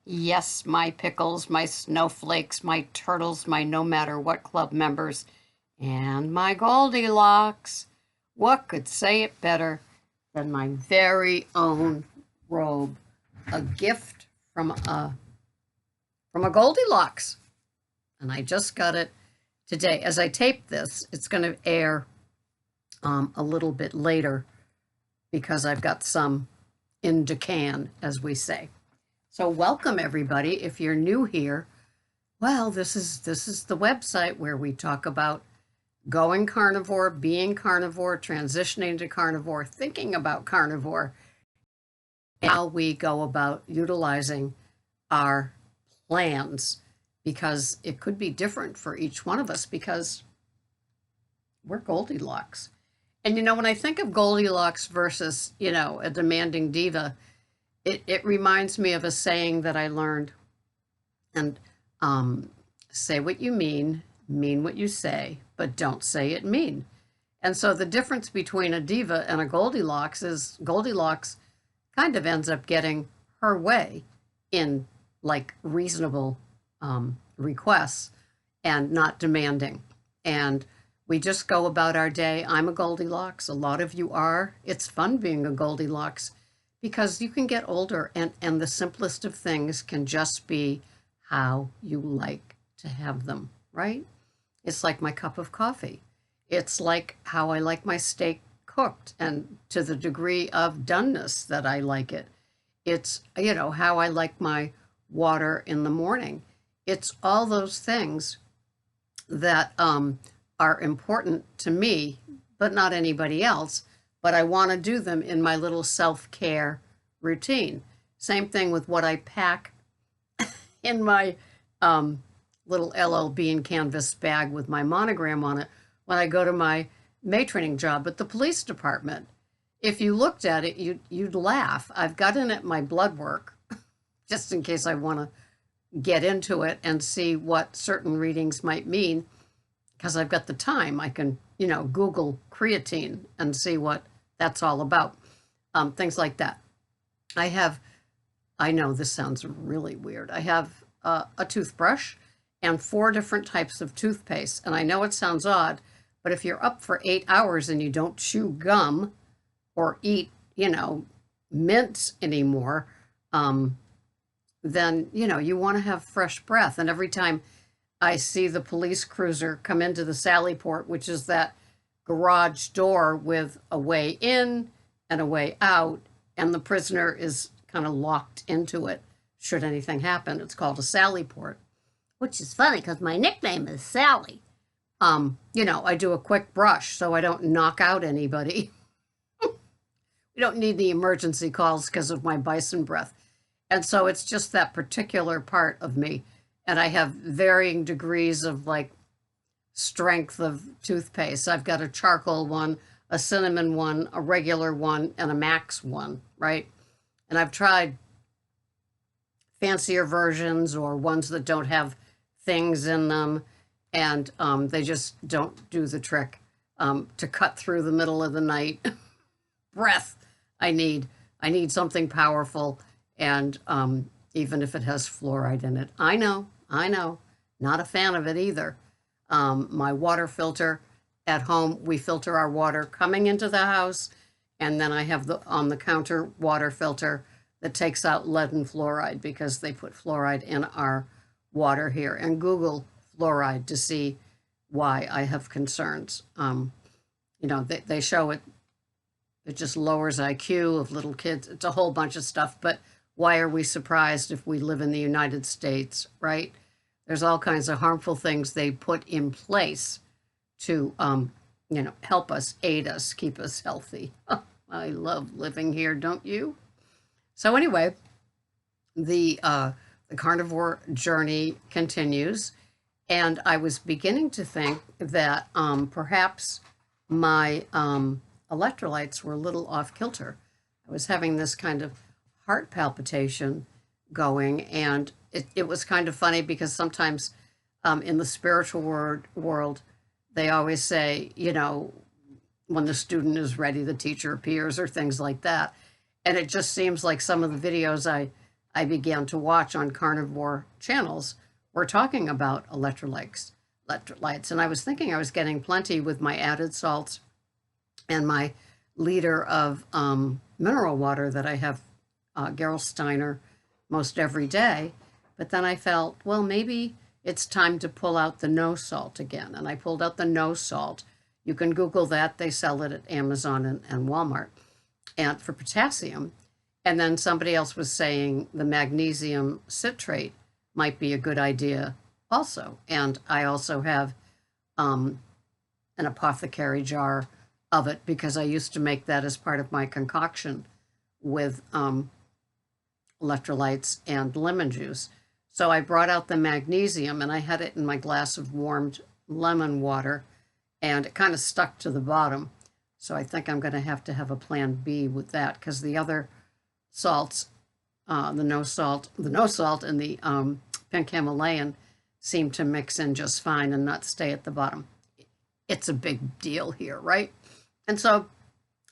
Yes, my pickles, my snowflakes, my turtles, my no matter what club members, and my Goldilocks. What could say it better than my very own robe? A gift from a Goldilocks. And I just got it today. As I tape this, it's going to air a little bit later because I've got some in Decan, as we say. So welcome everybody. If you're new here, well, this is the website where we talk about going carnivore, being carnivore, transitioning to carnivore, thinking about carnivore, and how we go about utilizing our plans, because it could be different for each one of us because we're Goldilocks. And when I think of Goldilocks versus, a demanding diva, it reminds me of a saying that I learned, and say what you mean what you say, but don't say it mean. And so the difference between a diva and a Goldilocks is Goldilocks kind of ends up getting her way in like reasonable requests and not demanding. And we just go about our day. I'm a Goldilocks. A lot of you are. It's fun being a Goldilocks because you can get older and the simplest of things can just be how you like to have them, right? It's like my cup of coffee. It's like how I like my steak cooked and to the degree of doneness that I like it. It's, how I like my water in the morning. It's all those things that are important to me, but not anybody else. But I want to do them in my little self-care routine. Same thing with what I pack in my little LL Bean canvas bag with my monogram on it when I go to my matroning job at the police department. If you looked at it, you'd laugh. I've got in it my blood work, just in case I want to get into it and see what certain readings might mean, because I've got the time. I can, Google creatine and see what that's all about. Things like that. I know this sounds really weird. I have a toothbrush and 4 different types of toothpaste. And I know it sounds odd, but if you're up for 8 hours and you don't chew gum or eat, mints anymore, then, you want to have fresh breath. And every time I see the police cruiser come into the Sally Port, which is that garage door with a way in and a way out, and the prisoner is kind of locked into it should anything happen. It's called a Sally Port, which is funny because my nickname is Sally. I do a quick brush so I don't knock out anybody. We don't need the emergency calls because of my bison breath. And so it's just that particular part of me. And I have varying degrees of strength of toothpaste. I've got a charcoal one, a cinnamon one, a regular one, and a Max one, right? And I've tried fancier versions or ones that don't have things in them, and they just don't do the trick to cut through the middle of the night breath. I need something powerful, and even if it has fluoride in it. I know, not a fan of it either. My water filter at home, we filter our water coming into the house, and then I have the on the counter water filter that takes out lead and fluoride because they put fluoride in our water here. And Google fluoride to see why I have concerns. They show it just lowers IQ of little kids. It's a whole bunch of stuff, but why are we surprised if we live in the United States, right? There's all kinds of harmful things they put in place to, help us, aid us, keep us healthy. I love living here, don't you? So anyway, the carnivore journey continues, and I was beginning to think that perhaps my electrolytes were a little off kilter. I was having this kind of heart palpitation going, and it was kind of funny because sometimes in the spiritual world, they always say, when the student is ready, the teacher appears, or things like that. And it just seems like some of the videos I I began to watch on carnivore channels were talking about electrolytes. And I was thinking I was getting plenty with my added salts and my liter of mineral water that I have Gerolsteiner most every day. But then I felt, well, maybe it's time to pull out the no salt again. And I pulled out the no salt. You can Google that. They sell it at Amazon and Walmart, and for potassium. And then somebody else was saying the magnesium citrate might be a good idea also. And I also have an apothecary jar of it because I used to make that as part of my concoction with electrolytes and lemon juice. So I brought out the magnesium and I had it in my glass of warmed lemon water, and it kind of stuck to the bottom. So I think I'm going to have a plan B with that, because the other salts, the no salt and the pink Himalayan seem to mix in just fine and not stay at the bottom. It's a big deal here, right? And so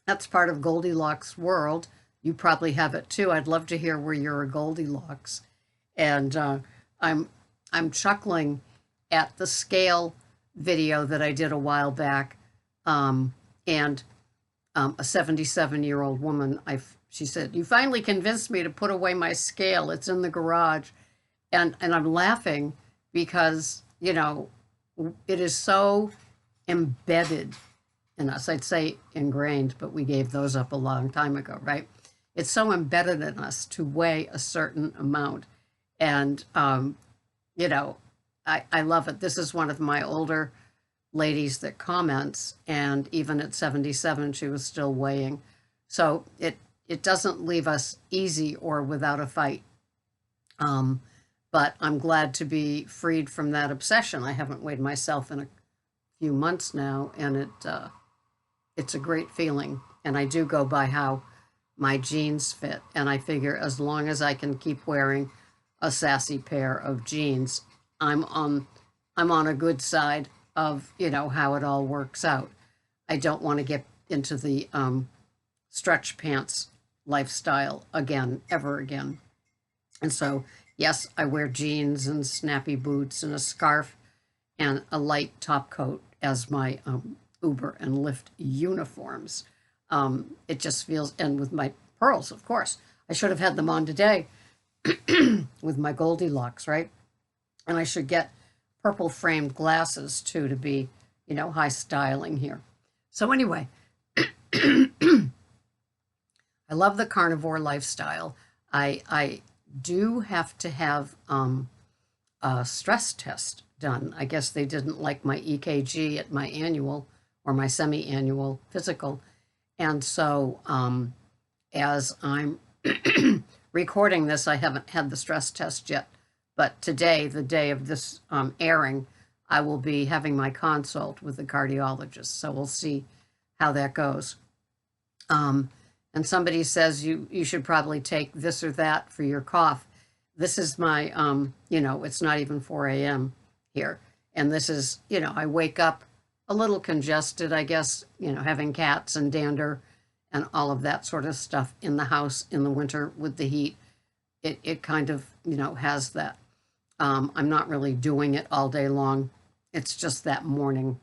that's part of Goldilocks world. You probably have it too. I'd love to hear where you're a Goldilocks. And I'm chuckling at the scale video that I did a while back, and a 77-year-old woman, she said, "You finally convinced me to put away my scale. It's in the garage." And I'm laughing because, you know, it is so embedded in us. I'd say ingrained, but we gave those up a long time ago, right? It's so embedded in us to weigh a certain amount. And, you know, I love it. This is one of my older ladies that comments, and even at 77, she was still weighing. So it doesn't leave us easy or without a fight. But I'm glad to be freed from that obsession. I haven't weighed myself in a few months now, and it's a great feeling. And I do go by how my jeans fit. And I figure as long as I can keep wearing a sassy pair of jeans, I'm on a good side of, you know, how it all works out. I don't want to get into the stretch pants lifestyle again, ever again. And so, yes, I wear jeans and snappy boots and a scarf and a light top coat as my Uber and Lyft uniforms. It just feels, and with my pearls, of course. I should have had them on today with my Goldilocks, right? And I should get purple framed glasses too to be, you know, high styling here. So anyway, I love the carnivore lifestyle. I do have to have a stress test done. I guess they didn't like my EKG at my annual or my semi-annual physical. And so as I'm recording this, I haven't had the stress test yet. But today, the day of this airing, I will be having my consult with the cardiologist. So we'll see how that goes. And somebody says you should probably take this or that for your cough. This is my, you know, it's not even 4 a.m. here. And this is, you know, I wake up a little congested, I guess, you know, having cats and dander and all of that sort of stuff in the house in the winter with the heat. It kind of, you know, has that. I'm not really doing it all day long. It's just that morning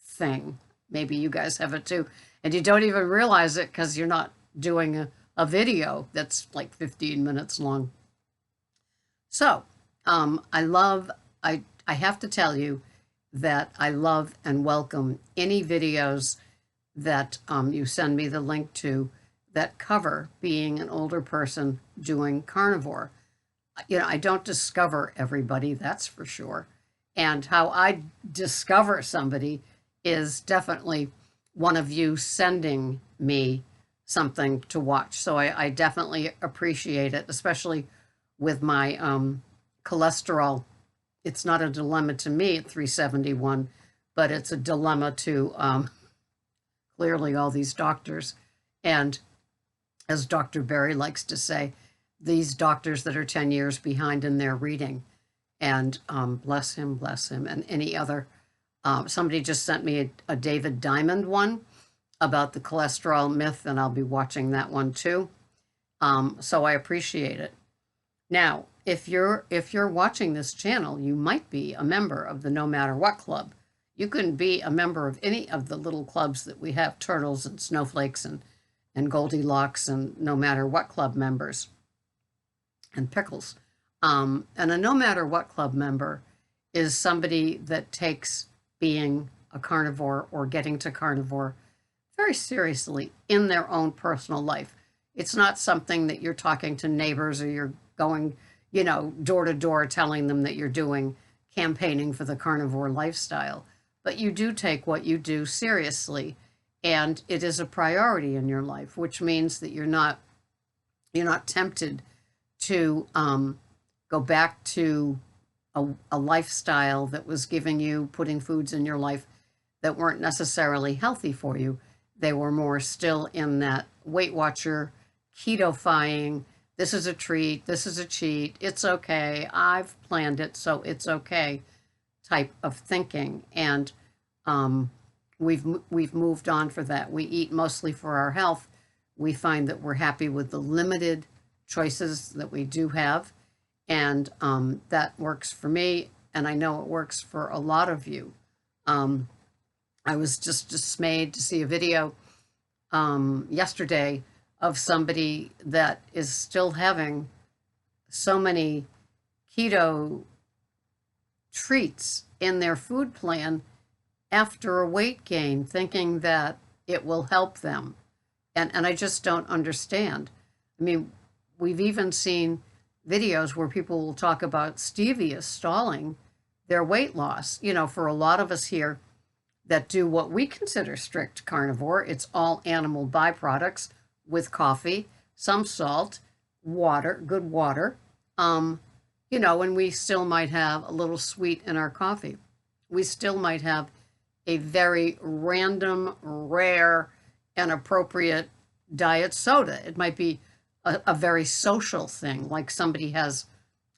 thing. Maybe you guys have it too. And you don't even realize it because you're not doing a video that's like 15 minutes long. So I have to tell you that I love and welcome any videos that you send me the link to that cover being an older person doing carnivore. You know, I don't discover everybody, that's for sure. And how I discover somebody is definitely one of you sending me something to watch. So I definitely appreciate it, especially with my cholesterol. It's not a dilemma to me at 371, but it's a dilemma to clearly all these doctors. And as Dr. Berry likes to say, these doctors that are 10 years behind in their reading. And bless him, and any other. Somebody just sent me a David Diamond one about the cholesterol myth, and I'll be watching that one too. So I appreciate it. Now, if you're watching this channel, you might be a member of the No Matter What Club. You can be a member of any of the little clubs that we have, turtles and snowflakes and Goldilocks and No Matter What Club members and pickles. And a No Matter What Club member is somebody that takes being a carnivore or getting to carnivore very seriously in their own personal life. It's not something that you're talking to neighbors or you're going, door to door telling them that you're doing campaigning for the carnivore lifestyle. But you do take what you do seriously, and it is a priority in your life, which means that you're not tempted to go back to a lifestyle that was giving you, putting foods in your life that weren't necessarily healthy for you. They were more still in that Weight Watcher, keto-fying, this is a treat, this is a cheat, it's okay, I've planned it, so it's okay type of thinking. And we've moved on for that. We eat mostly for our health. We find that we're happy with the limited choices that we do have. And that works for me, and I know it works for a lot of you. I was just dismayed to see a video yesterday of somebody that is still having so many keto treats in their food plan after a weight gain, thinking that it will help them. And I just don't understand. I mean, we've even seen videos where people will talk about stevia stalling their weight loss. For a lot of us here that do what we consider strict carnivore, it's all animal byproducts with coffee, some salt, water, good water, and we still might have a little sweet in our coffee. We still might have a very random, rare, and appropriate diet soda. It might be a very social thing, like somebody has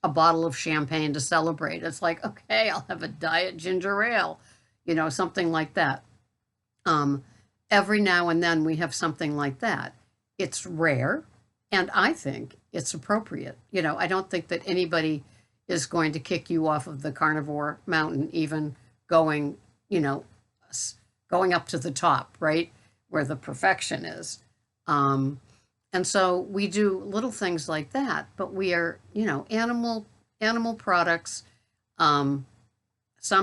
a bottle of champagne to celebrate. It's like, okay, I'll have a diet ginger ale, something like that. Every now and then we have something like that. It's rare, and I think it's appropriate. I don't think that anybody is going to kick you off of the carnivore mountain, even going, going up to the top, right, where the perfection is. And so we do little things like that, but we are, animal products, some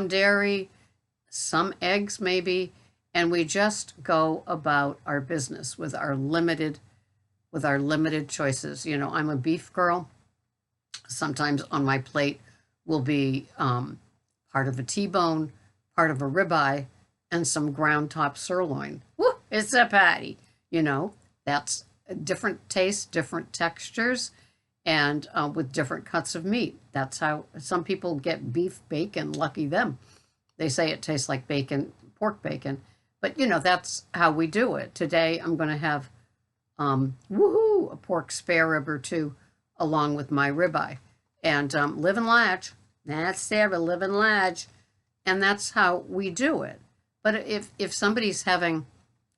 dairy, some eggs maybe, and we just go about our business with our limited choices. I'm a beef girl. Sometimes on my plate will be part of a T-bone, part of a ribeye, and some ground top sirloin. Woo, it's a patty. That's different tastes, different textures, and with different cuts of meat. That's how some people get beef bacon. Lucky them. They say it tastes like bacon, pork bacon. But, that's how we do it. Today I'm going to have, a pork spare rib or two along with my ribeye. And live and large. That's Sarah, live and large. And that's how we do it. But if somebody's having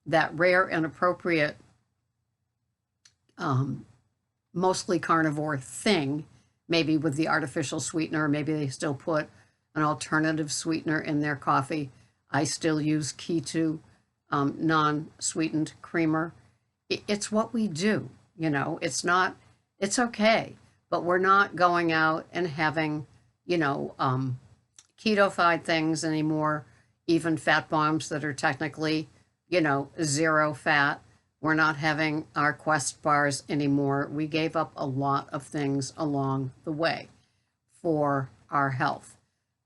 that rare and appropriate mostly carnivore thing, maybe with the artificial sweetener, maybe they still put an alternative sweetener in their coffee. I still use Keto non-sweetened creamer. It's what we do, it's okay, but we're not going out and having, keto-fied things anymore, even fat bombs that are technically, zero fat. We're not having our Quest bars anymore. We gave up a lot of things along the way for our health.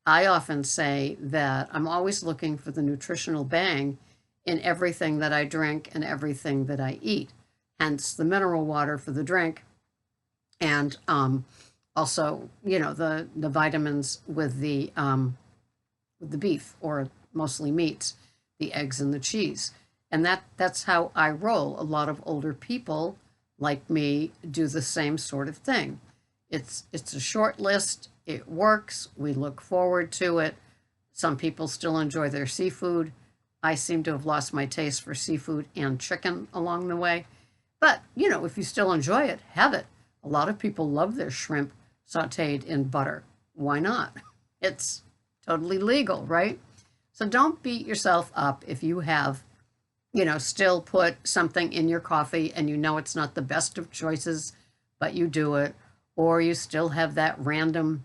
I often say that I'm always looking for the nutritional bang in everything that I drink and everything that I eat. Hence the mineral water for the drink, and also, the vitamins with the beef, or mostly meats, the eggs and the cheese. And that's how I roll. A lot of older people like me do the same sort of thing. It's a short list. It works. We look forward to it. Some people still enjoy their seafood. I seem to have lost my taste for seafood and chicken along the way. But, if you still enjoy it, have it. A lot of people love their shrimp sauteed in butter. Why not? It's totally legal, right? So don't beat yourself up if you have, still put something in your coffee and you know it's not the best of choices, but you do it, or you still have that random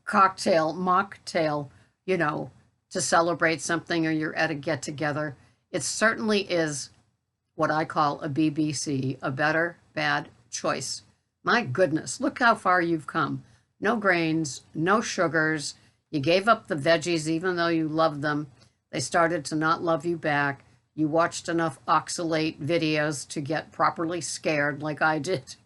cocktail, mocktail, to celebrate something, or you're at a get together. It certainly is what I call a BBC, a better bad choice. My goodness, look how far you've come. No grains, no sugars. You gave up the veggies even though you loved them. They started to not love you back. You watched enough oxalate videos to get properly scared like I did.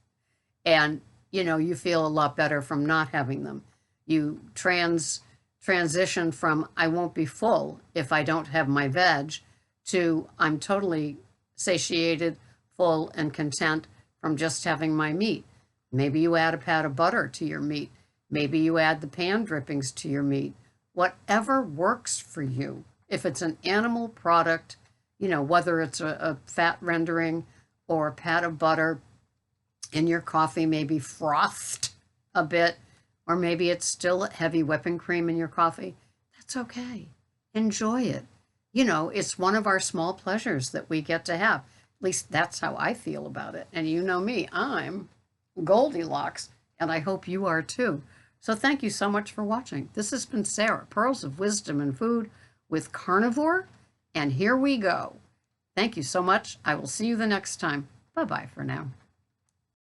And, you feel a lot better from not having them. You transition from I won't be full if I don't have my veg to I'm totally satiated, full, and content from just having my meat. Maybe you add a pat of butter to your meat. Maybe you add the pan drippings to your meat. Whatever works for you. If it's an animal product, whether it's a fat rendering or a pat of butter in your coffee, maybe frothed a bit, or maybe it's still heavy whipping cream in your coffee, that's okay. Enjoy it. It's one of our small pleasures that we get to have. At least that's how I feel about it. And you know me, I'm Goldilocks, and I hope you are too. So thank you so much for watching. This has been Sarah, Pearls of Wisdom in Food with Carnivore, and here we go. Thank you so much. I will see you the next time. Bye-bye for now.